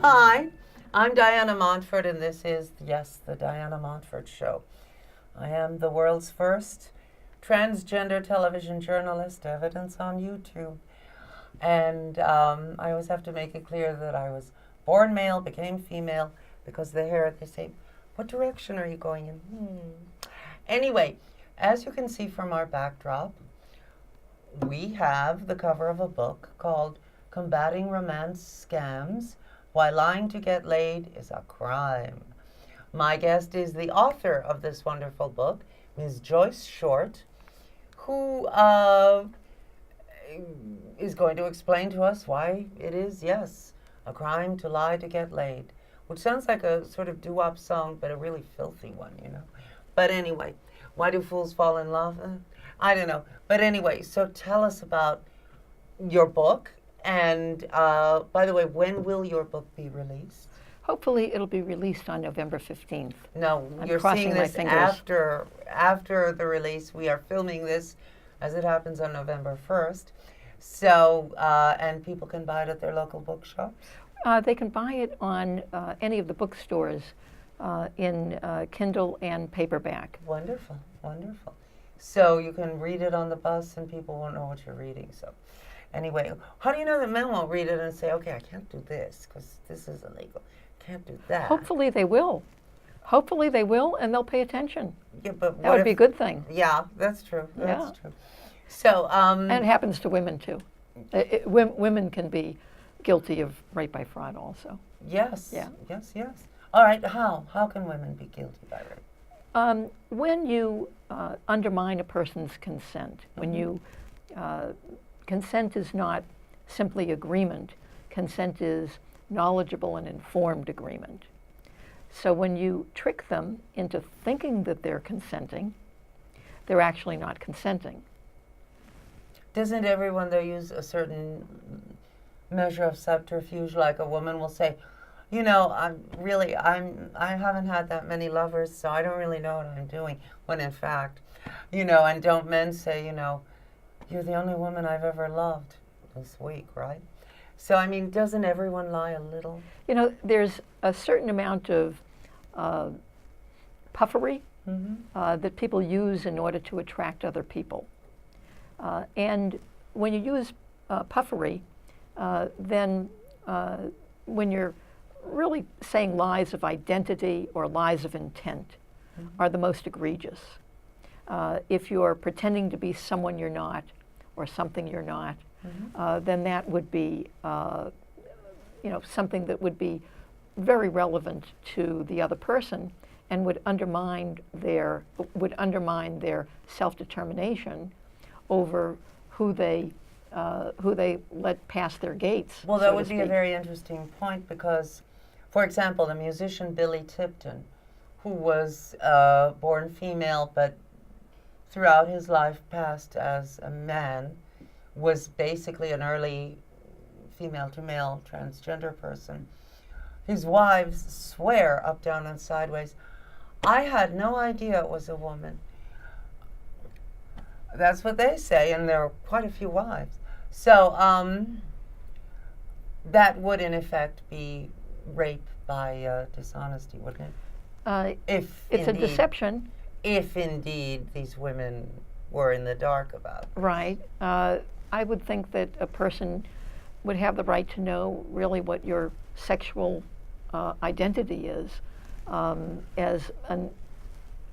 Hi, I'm Diana Montfort, and this is, yes, the Diana Montfort Show. I am the world's first transgender television journalist, evidence on YouTube. And I always have to make it clear that I was born male, became female, because the hair, they say, what direction are you going in? Anyway, as you can see from our backdrop, we have the cover of a book called Combating Romance Scams, Why Lying to Get Laid is a Crime. My guest is the author of this wonderful book, Ms. Joyce Short, who is going to explain to us why it is, yes, a crime to lie to get laid, which sounds like a sort of doo-wop song, but a really filthy one, you know. But anyway, why do fools fall in love? I don't know. But anyway, so tell us about your book. And by the way, when will your book be released? Hopefully it'll be released on November 15th. No, I'm you're crossing seeing my this fingers. after the release. We are filming this as it happens on November 1st. So, and people can buy it at their local bookshops? They can buy it on any of the bookstores in Kindle and paperback. Wonderful, wonderful. So you can read it on the bus and people won't know what you're reading. So anyway, how do you know that men won't read it and say, okay, I can't do this because this is illegal. Can't do that. Hopefully they will. Hopefully they will, and they'll pay attention. Yeah, but That would be a good thing. Yeah, that's true. That's Yeah. true. So, And it happens to women too. Women can be guilty of rape by fraud also. yes, Yeah. yes, yes. All right, how? How can women be guilty by rape? When you undermine a person's consent, when you consent is not simply agreement. Consent is knowledgeable and informed agreement. So when you trick them into thinking that they're consenting, they're actually not consenting. Doesn't everyone, though, use a certain measure of subterfuge? Like a woman will say, you know, I haven't had that many lovers, so I don't really know what I'm doing. When in fact, you know, and don't men say, you know, you're the only woman I've ever loved this week, right? So, I mean, doesn't everyone lie a little? You know, there's a certain amount of puffery that people use in order to attract other people. And when you use puffery, then when you're really saying lies of identity or lies of intent are the most egregious. If you're pretending to be someone you're not or something you're not, then that would be you know, something that would be very relevant to the other person and would undermine their self-determination over who they let pass their gates. Well, so that to would be a speak. very interesting point because, for example, the musician Billy Tipton, who was born female but throughout his life passed as a man, was basically an early female-to-male transgender person. His wives swear up, down, and sideways, I had no idea it was a woman. That's what they say, and there are quite a few wives. So that would, in effect, be rape by dishonesty, wouldn't it? If It's indeed, a deception. If indeed these women were in the dark about it. Right. I would think that a person would have the right to know really what your sexual identity is as an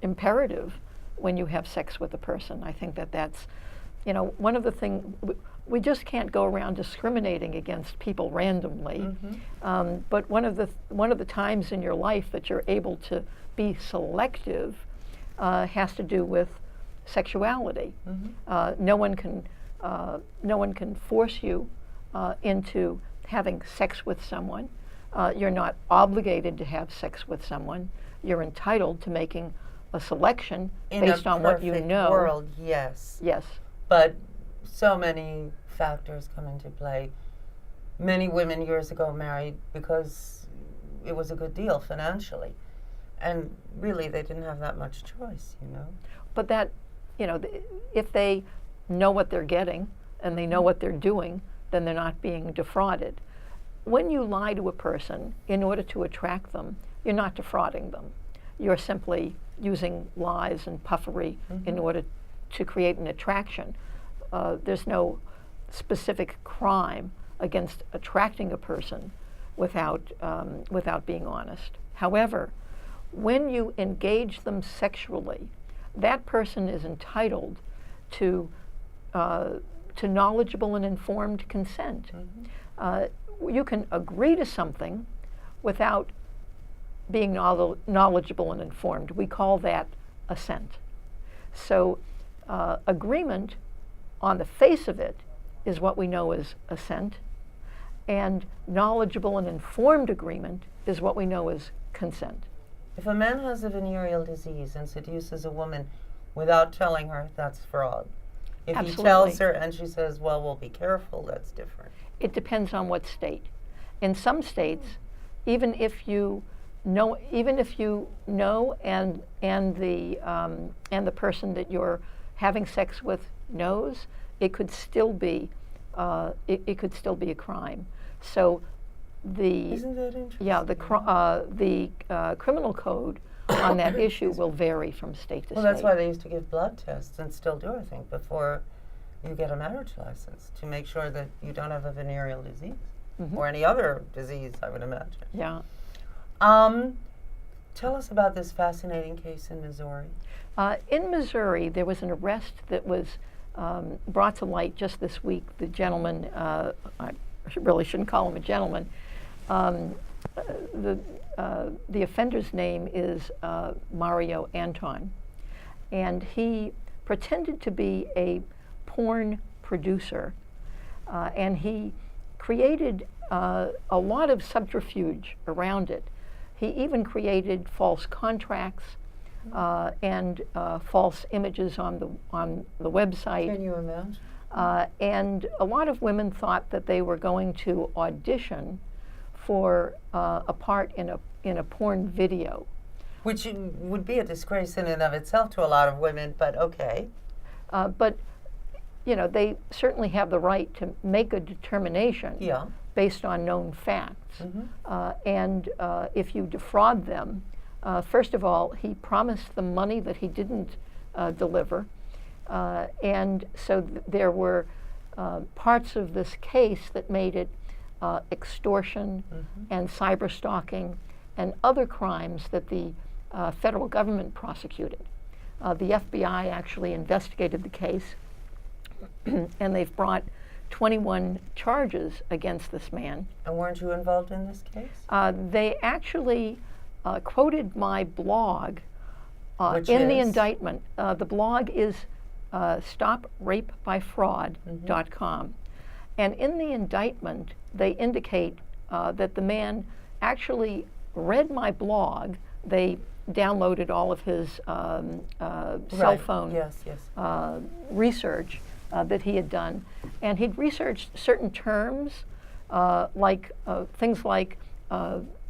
imperative when you have sex with a person. I think that that's, you know, one of the things, we just can't go around discriminating against people randomly. But one of the times in your life that you're able to be selective has to do with sexuality. No one can force you into having sex with someone. You're not obligated to have sex with someone. You're entitled to making a selection based on what you know. In a perfect world, yes. Yes. But so many factors come into play. Many women years ago married because it was a good deal financially. And really, they didn't have that much choice, you know. But that, you know, if they know what they're getting and they know what they're doing, then they're not being defrauded. when you lie to a person in order to attract them, you're not defrauding them. You're simply using lies and puffery in order to create an attraction. There's no specific crime against attracting a person without being honest. However, when you engage them sexually, that person is entitled to knowledgeable and informed consent. You can agree to something without being knowledgeable and informed. We call that assent. So agreement on the face of it is what we know as assent, and knowledgeable and informed agreement is what we know as consent. If a man has a venereal disease and seduces a woman without telling her, that's fraud. If Absolutely. he tells her and she says, well, we'll be careful, that's different. It depends on what state. In some states, even if you know and the person that you're having sex with knows, it could still be a crime. So Isn't that interesting? the criminal code on that issue will vary from state to Well, state. that's why they used to give blood tests, and still do, I think, before you get a marriage license, to make sure that you don't have a venereal disease or any other disease, I would imagine. Yeah. Tell us about this fascinating case in Missouri. In Missouri, there was an arrest that was brought to light just this week. The gentleman, I really shouldn't call him a gentleman. The offender's name is Mario Anton, and he pretended to be a porn producer, and he created a lot of subterfuge around it. He even created false contracts and false images on the website. Can you imagine? And a lot of women thought that they were going to audition for a part in a porn video. Which would be a disgrace in and of itself to a lot of women, but okay. But you know, they certainly have the right to make a determination based on known facts. And if you defraud them, first of all, he promised them money that he didn't deliver. And so there were parts of this case that made it extortion and cyber stalking and other crimes that the federal government prosecuted. The FBI actually investigated the case, and they've brought 21 charges against this man. And weren't you involved in this case? They actually quoted my blog Which in the is? indictment. The blog is stoprapebyfraud.com. And in the indictment, they indicate that the man actually read my blog. They downloaded all of his cell phone research that he had done. And he'd researched certain terms, like things like,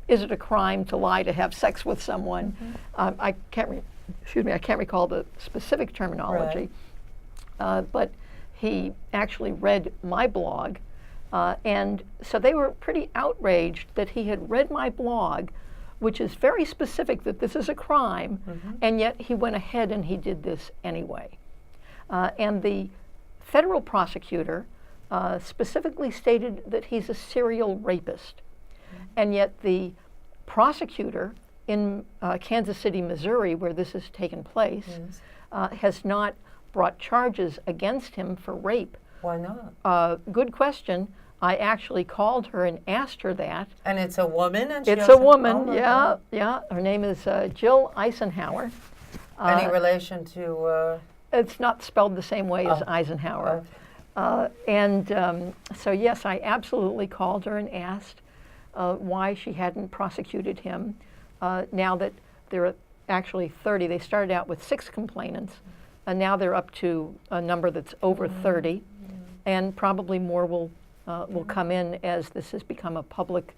is it a crime to lie to have sex with someone? I can't recall the specific terminology. But he actually read my blog, and so they were pretty outraged that he had read my blog, which is very specific that this is a crime, and yet he went ahead and he did this anyway. And the federal prosecutor specifically stated that he's a serial rapist, and yet the prosecutor in Kansas City, Missouri, where this has taken place, has not brought charges against him for rape. Why not? Good question. I actually called her and asked her that. And it's a woman? And It's a woman, yeah. Her name is Jill Eisenhower. Any relation to... It's not spelled the same way as Eisenhower. So yes, I absolutely called her and asked why she hadn't prosecuted him. Now that there are actually 30, they started out with 6 complainants, and now they're up to a number that's over 30, and probably more will come in as this has become a public,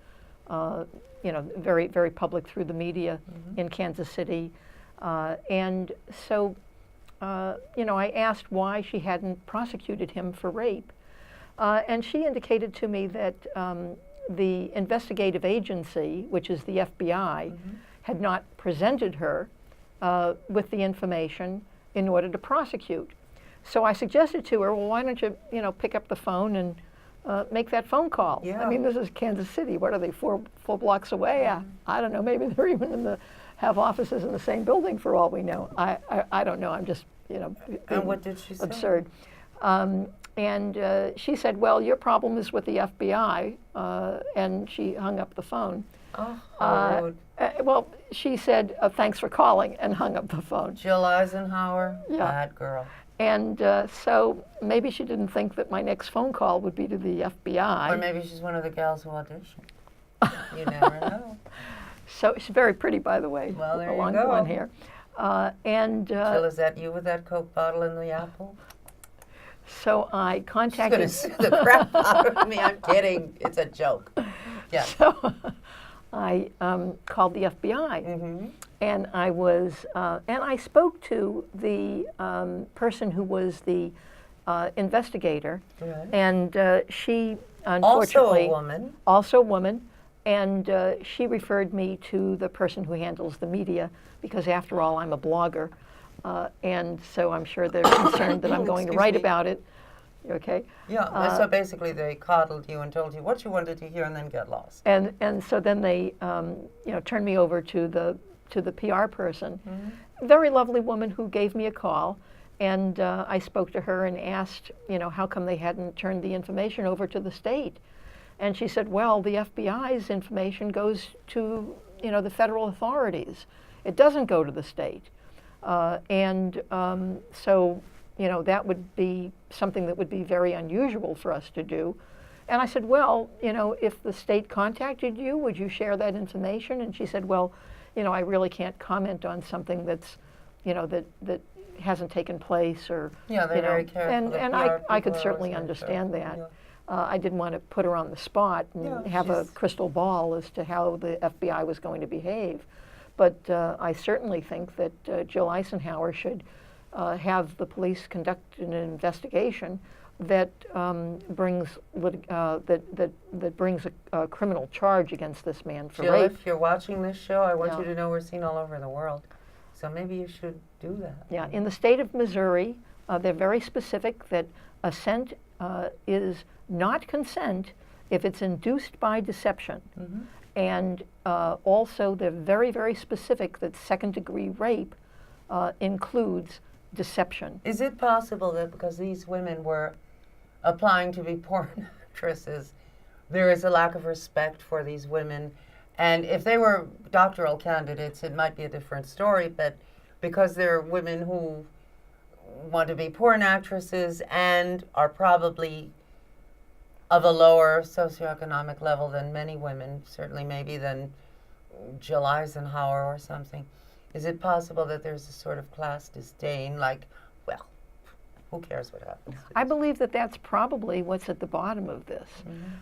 very, very public through the media in Kansas City. And so, I asked why she hadn't prosecuted him for rape. And she indicated to me that the investigative agency, which is the FBI, had not presented her with the information in order to prosecute. So I suggested to her, well, why don't you, pick up the phone and make that phone call? Yeah. I mean, this is Kansas City. What are they, four blocks away? I don't know. Maybe they're even have offices in the same building for all we know. I don't know. I'm just, And what did she say? absurd. And she said, well, your problem is with the FBI, and she hung up the phone. Oh, how rude. Well, she said, thanks for calling, and hung up the phone. Jill Eisenhower, Yeah. bad girl. And so maybe she didn't think that my next phone call would be to the FBI. Or maybe she's one of the gals who auditioned. You never know. So she's very pretty, by the way. Well, there the you long go. blonde hair. Jill, is that you with that Coke bottle in the apple? So I She's contacted. going to sue the crap out of me. I'm kidding. It's a joke. Yeah. So I called the FBI, Mm-hmm. and I spoke to the person who was the investigator, Right. and she Also unfortunately a woman. also a woman, and she referred me to the person who handles the media, because after all, I'm a blogger, and so I'm sure they're concerned that I'm going to Excuse write me. about it. You okay? Yeah, so basically they coddled you and told you what you wanted to hear and then get lost. And so then they turned me over to the PR person. Very lovely woman who gave me a call, and I spoke to her and asked, how come they hadn't turned the information over to the state? And she said, well, the FBI's information goes to the federal authorities. It doesn't go to the state. So that would be something that would be very unusual for us to do. And I said, well, if the state contacted you, would you share that information? And she said, well, I really can't comment on something that's, that hasn't taken place, or Yeah, they're very careful. And The I PR could people are certainly always very understand careful, that. yeah. I didn't want to put her on the spot and Yeah, have a she's- crystal ball as to how the FBI was going to behave. But I certainly think that Jill Eisenhower should have the police conduct an investigation that brings a criminal charge against this man for Jill, rape. if you're watching this show, I want Yeah. you to know we're seen all over the world. So maybe you should do that. Yeah, in the state of Missouri, they're very specific that assent is not consent if it's induced by deception. Mm-hmm. And also, they're very, very specific that second-degree rape includes deception. Is it possible that because these women were applying to be porn actresses, there is a lack of respect for these women? And if they were doctoral candidates, it might be a different story, but because they're women who want to be porn actresses and are probably of a lower socioeconomic level than many women, certainly maybe than Jill Eisenhower or something, is it possible that there's a sort of class disdain, like, well, who cares what happens? I believe that that's probably what's at the bottom of this.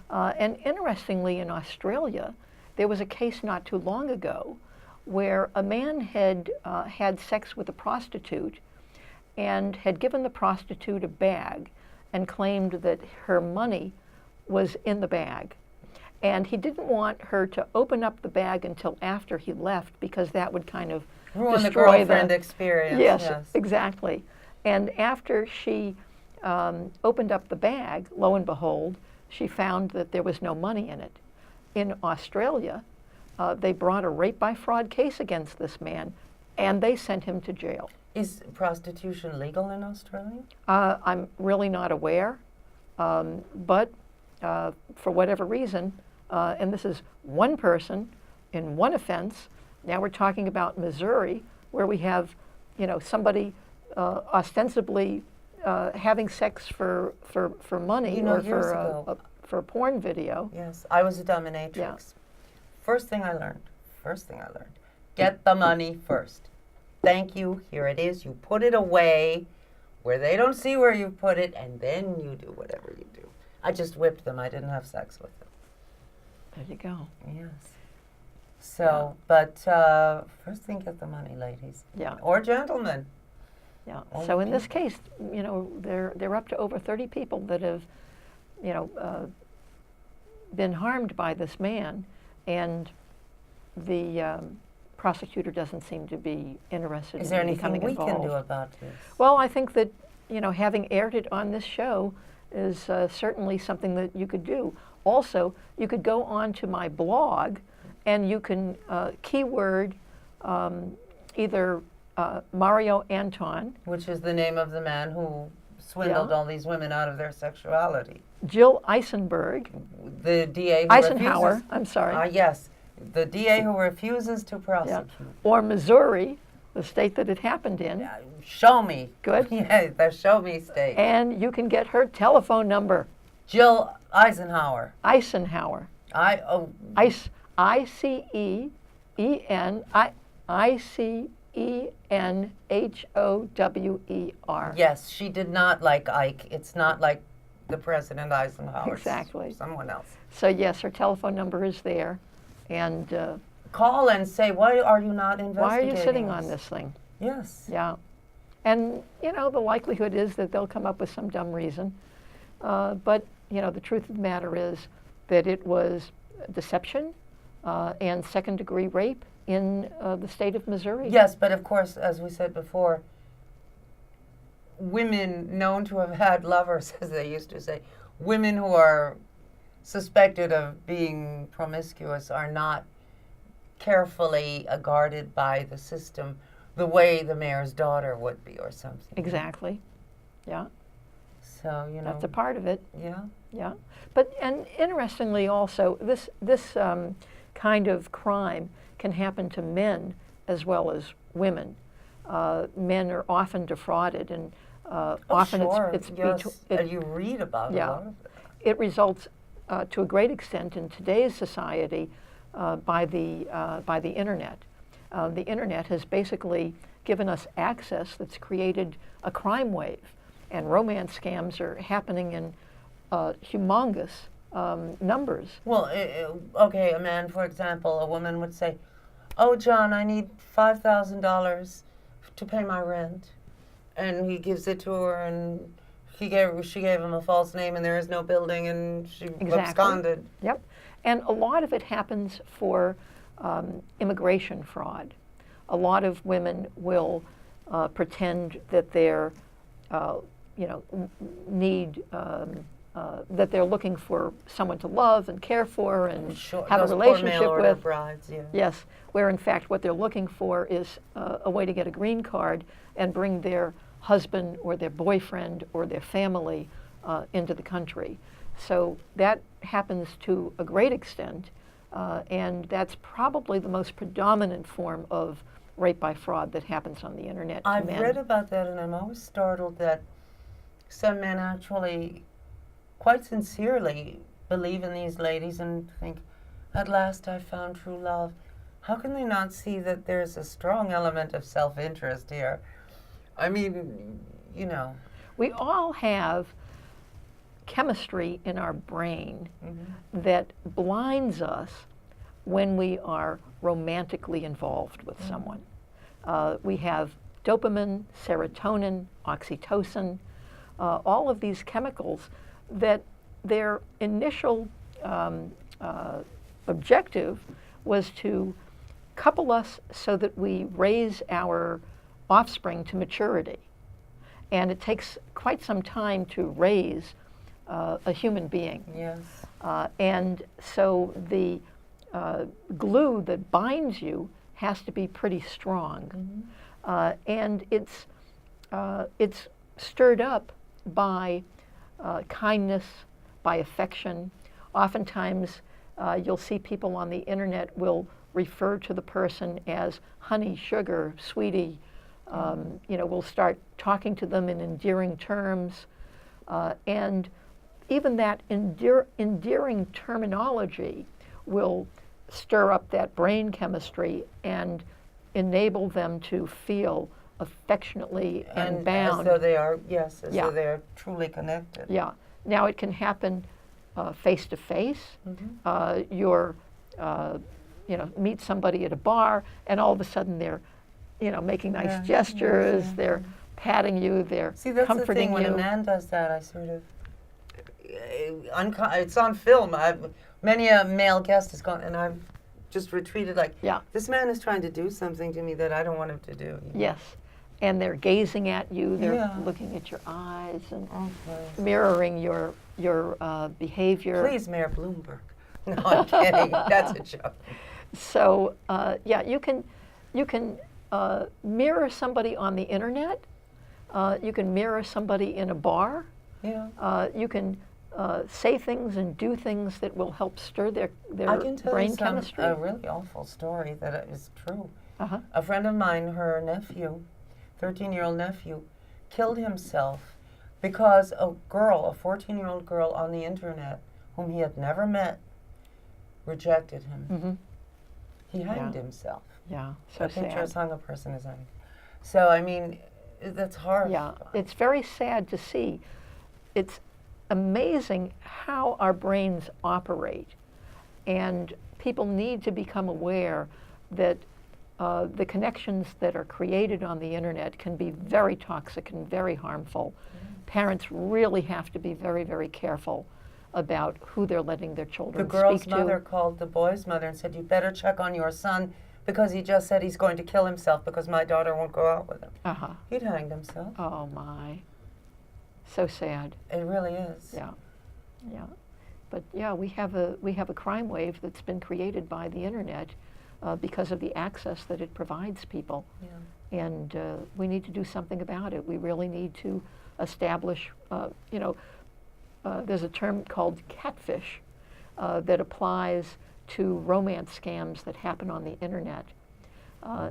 And interestingly, in Australia, there was a case not too long ago where a man had had sex with a prostitute and had given the prostitute a bag and claimed that her money was in the bag. And he didn't want her to open up the bag until after he left, because that would kind of Ruin the destroy girlfriend experience. Yes, exactly. And after she opened up the bag, lo and behold, she found that there was no money in it. In Australia, they brought a rape by fraud case against this man, and they sent him to jail. Is prostitution legal in Australia? I'm really not aware, but for whatever reason, and this is one person in one offense. Now we're talking about Missouri, where we have, somebody ostensibly having sex for money, or years ago. for a porn video. Yes, I was a dominatrix. Yeah. First thing I learned, get the money first. Thank you, here it is. You put it away where they don't see where you put it, and then you do whatever you do. I just whipped them. I didn't have sex with them. There you go. Yes. So, but first thing, get the money, ladies. Yeah. Or gentlemen. Yeah. Only So in this people. case, they're up to over 30 people that have, been harmed by this man, and the prosecutor doesn't seem to be interested Is there in anything becoming we involved. can do about this? Well, I think that, having aired it on this show is certainly something that you could do. Also, you could go on to my blog and you can keyword either Mario Anton, Which is the name of the man who swindled Yeah. all these women out of their sexuality. Jill Eisenberg, The DA who Eisenhower, refuses... I'm sorry, Yes, the DA who refuses to yeah, prosecute. or Missouri, the state that it happened in. Show me. Good. Yeah, the show me state. And you can get her telephone number, Jill Eisenhower. Eisenhower. Eisenhower. Yes, she did not like Ike. It's not like the President Eisenhower. Exactly. It's someone else. So yes, her telephone number is there. And Call and say, why are you not investigating? why are you sitting on this thing? Yes. Yeah. And, the likelihood is that they'll come up with some dumb reason. But, the truth of the matter is that it was deception and second-degree rape in the state of Missouri. Yes, but of course, as we said before, women known to have had lovers, as they used to say, women who are suspected of being promiscuous are not carefully guarded by the system the way the mayor's daughter would be or something. Exactly. Yeah. So, That's a part of it. Yeah. Yeah. But, and interestingly also, this kind of crime can happen to men as well as women. Men are often defrauded, and often sure. it's Yes. You read about Yeah. a lot of it. It results to a great extent in today's society by the internet. The internet has basically given us access that's created a crime wave, and romance scams are happening in humongous numbers. Well, okay, a man, for example, a woman would say, "Oh, John, I need $5,000 to pay my rent," and he gives it to her, and she gave him a false name, and there is no building, and she absconded. Yep, and a lot of it happens for immigration fraud. A lot of women will pretend that they're, need. That they're looking for someone to love and care for and have Those a poor relationship mail-order with. brides, yeah. Yes, where in fact what they're looking for is a way to get a green card and bring their husband or their boyfriend or their family into the country. So that happens to a great extent, and that's probably the most predominant form of rape by fraud that happens on the internet to I've men. read about that, and I'm always startled that some men actually quite sincerely believe in these ladies and think, at last I found true love. How can they not see that there's a strong element of self-interest here? I mean, We all have chemistry in our brain that blinds us when we are romantically involved with someone. We have dopamine, serotonin, oxytocin, all of these chemicals that their initial objective was to couple us so that we raise our offspring to maturity. And it takes quite some time to raise a human being. yes. And so the glue that binds you has to be pretty strong. And it's stirred up by kindness, by affection. Oftentimes, you'll see people on the internet will refer to the person as honey, sugar, sweetie. We'll start talking to them in endearing terms. And even that endearing terminology will stir up that brain chemistry and enable them to feel affectionately and bound. As though they are, yes, as Yeah. though they are truly connected. Yeah. Now it can happen face to face. You're, meet somebody at a bar, and all of a sudden they're, making nice gestures. They're patting you. They're See, that's the comforting thing. When you. a man does that, I sort of, it's on film. Many a male guest has gone, and I've just retreated like, Yeah. this man is trying to do something to me that I don't want him to do. You know? Yes. And they're gazing at you, they're Yeah. looking at your eyes and Oh, please. mirroring your behavior. Please, Mayor Bloomberg. No, I'm kidding. That's a joke. So yeah, you can mirror somebody on the internet. You can mirror somebody in a bar. Yeah. You can say things and do things that will help stir their I can tell brain you chemistry. a really awful story that is true. Uh-huh. A friend of mine, her nephew, 13-year-old nephew, killed himself because a girl, a 14-year-old girl on the internet, whom he had never met, rejected him. Mm-hmm. He hanged himself. Yeah, so A picture sad. is hung, a person is hanged. So, I mean, that's hard. Yeah, it's very sad to see. It's amazing how our brains operate, and people need to become aware that the connections that are created on the internet can be very toxic and very harmful. Parents really have to be very, very careful about who they're letting their children The girl's speak to. mother called the boy's mother and said, you better check on your son because he just said he's going to kill himself because my daughter won't go out with him. Uh-huh. He'd hanged himself. Oh my, so sad. It really is. Yeah, yeah. But yeah, we have a crime wave that's been created by the internet because of the access that it provides people. Yeah. And we need to do something about it. We really need to establish, there's a term called catfish that applies to romance scams that happen on the internet.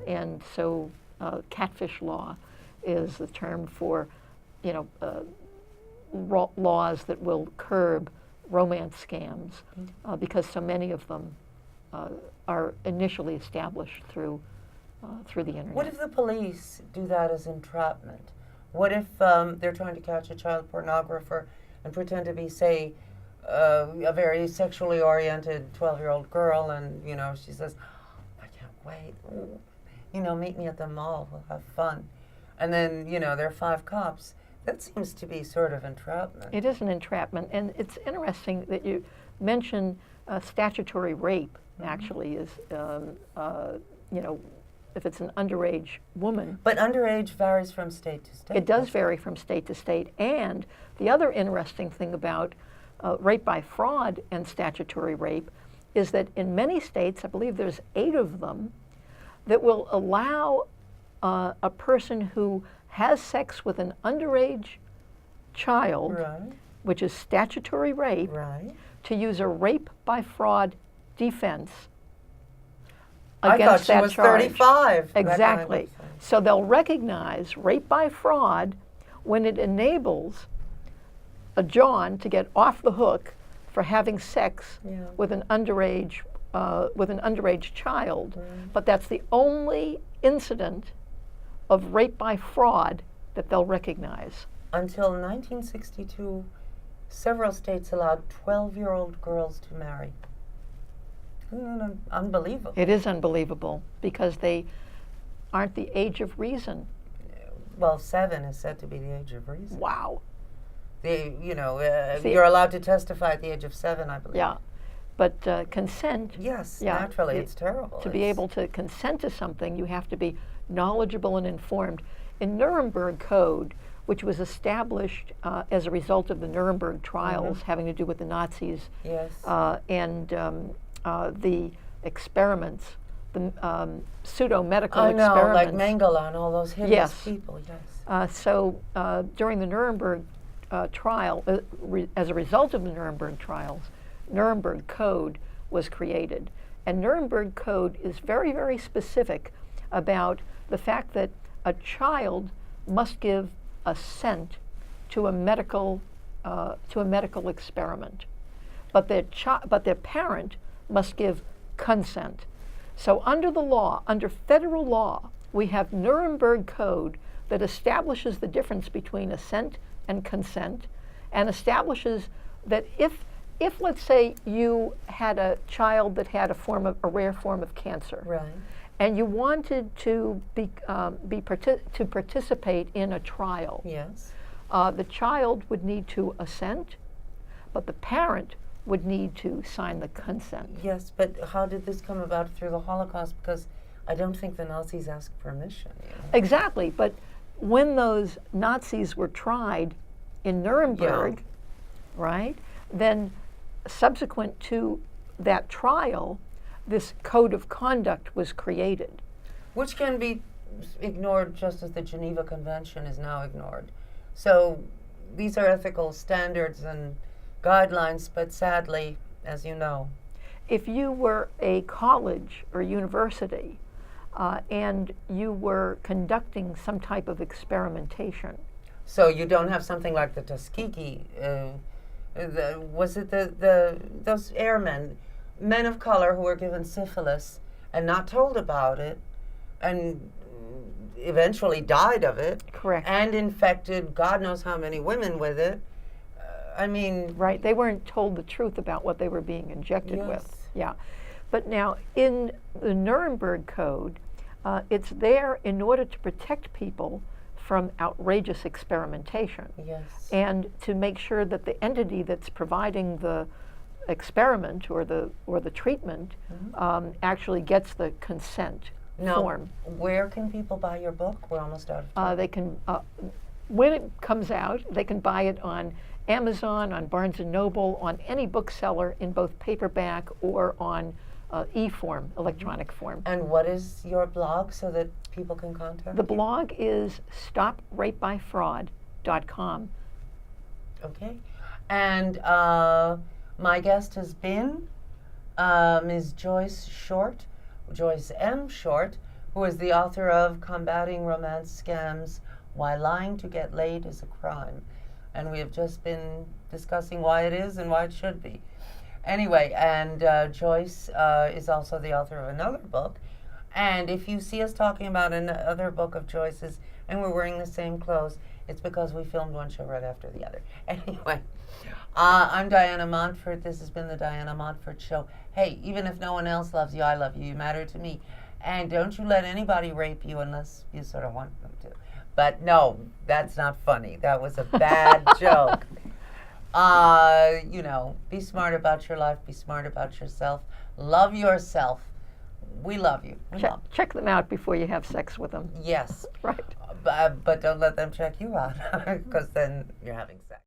And so catfish law is the term for, laws that will curb romance scams because so many of them are initially established through the internet. What if the police do that as entrapment? What if they're trying to catch a child pornographer and pretend to be, say, a very sexually oriented 12-year-old girl, and she says, "I can't wait. Meet me at the mall. We'll have fun." And then there are 5 cops. That seems to be sort of entrapment. It is an entrapment, and it's interesting that you mention statutory rape. Actually, is if it's an underage woman. But underage varies from state to state. It does vary from state to state. And the other interesting thing about rape by fraud and statutory rape is that in many states, I believe there's 8 of them, that will allow a person who has sex with an underage child, Right. which is statutory rape, Right. to use a rape by fraud defense I against thought she that was charge. 35. that kind of Exactly. thing. So they'll recognize rape by fraud when it enables a John to get off the hook for having sex Yeah. with an underage child. Right. But that's the only incident of rape by fraud that they'll recognize. Until 1962, several states allowed 12-year-old girls to marry. Unbelievable. It is unbelievable because they aren't the age of reason. Well, 7 is said to be the age of reason. Wow. See, See- you're allowed to testify at the age of 7, I believe. Yeah. But consent, Yes, Yeah, naturally, the- it's terrible. to be able to consent to something, you have to be knowledgeable and informed. In Nuremberg Code, which was established as a result of the Nuremberg trials having to do with the Nazis Yes. and the experiments, the pseudo-medical I know, experiments. like Mengele and all those hideous Yes. people, yes. So during the Nuremberg trial, as a result of the Nuremberg trials, Nuremberg Code was created. And Nuremberg Code is very, very specific about the fact that a child must give assent to a medical experiment, but their parent must give consent. So under the law, under federal law, we have Nuremberg Code that establishes the difference between assent and consent, and establishes that if let's say you had a child that had a rare form of cancer, Right. and you wanted to participate in a trial, Yes. the child would need to assent, but the parent would need to sign the consent. Yes, but how did this come about through the Holocaust? Because I don't think the Nazis asked permission. Exactly, but when those Nazis were tried in Nuremberg, right, then subsequent to that trial, this code of conduct was created. Which can be ignored just as the Geneva Convention is now ignored. So these are ethical standards and guidelines, but sadly, as you know. If you were a college or university and you were conducting some type of experimentation. So you don't have something like the Tuskegee, was it those airmen, men of color who were given syphilis and not told about it, and eventually died of it. Correct. And infected God knows how many women with it. I mean... Right, they weren't told the truth about what they were being injected Yes. with. Yeah. But now, in the Nuremberg Code, it's there in order to protect people from outrageous experimentation. Yes. And to make sure that the entity that's providing the experiment or the treatment actually gets the consent form. Where can people buy your book? We're almost out of time. They can, when it comes out, they can buy it on Amazon, on Barnes & Noble, on any bookseller in both paperback or on e-form, electronic form. And what is your blog so that people can contact The you? blog is stoprapebyfraud.com. Okay. And my guest has been Ms. Joyce Short, Joyce M. Short, who is the author of Combating Romance Scams, Why Lying to Get Laid is a Crime. And we have just been discussing why it is and why it should be. Anyway, and Joyce is also the author of another book. And if you see us talking about another book of Joyce's and we're wearing the same clothes, it's because we filmed one show right after the other. Anyway, I'm Diana Montfort. This has been the Diana Montfort Show. Hey, even if no one else loves you, I love you. You matter to me. And don't you let anybody rape you unless you sort of want them to. But no, that's not funny. That was a bad joke. You know, be smart about your life. Be smart about yourself. Love yourself. We love you. Check them out before you have sex with them. Yes. Right. But don't let them check you out, because then you're having sex.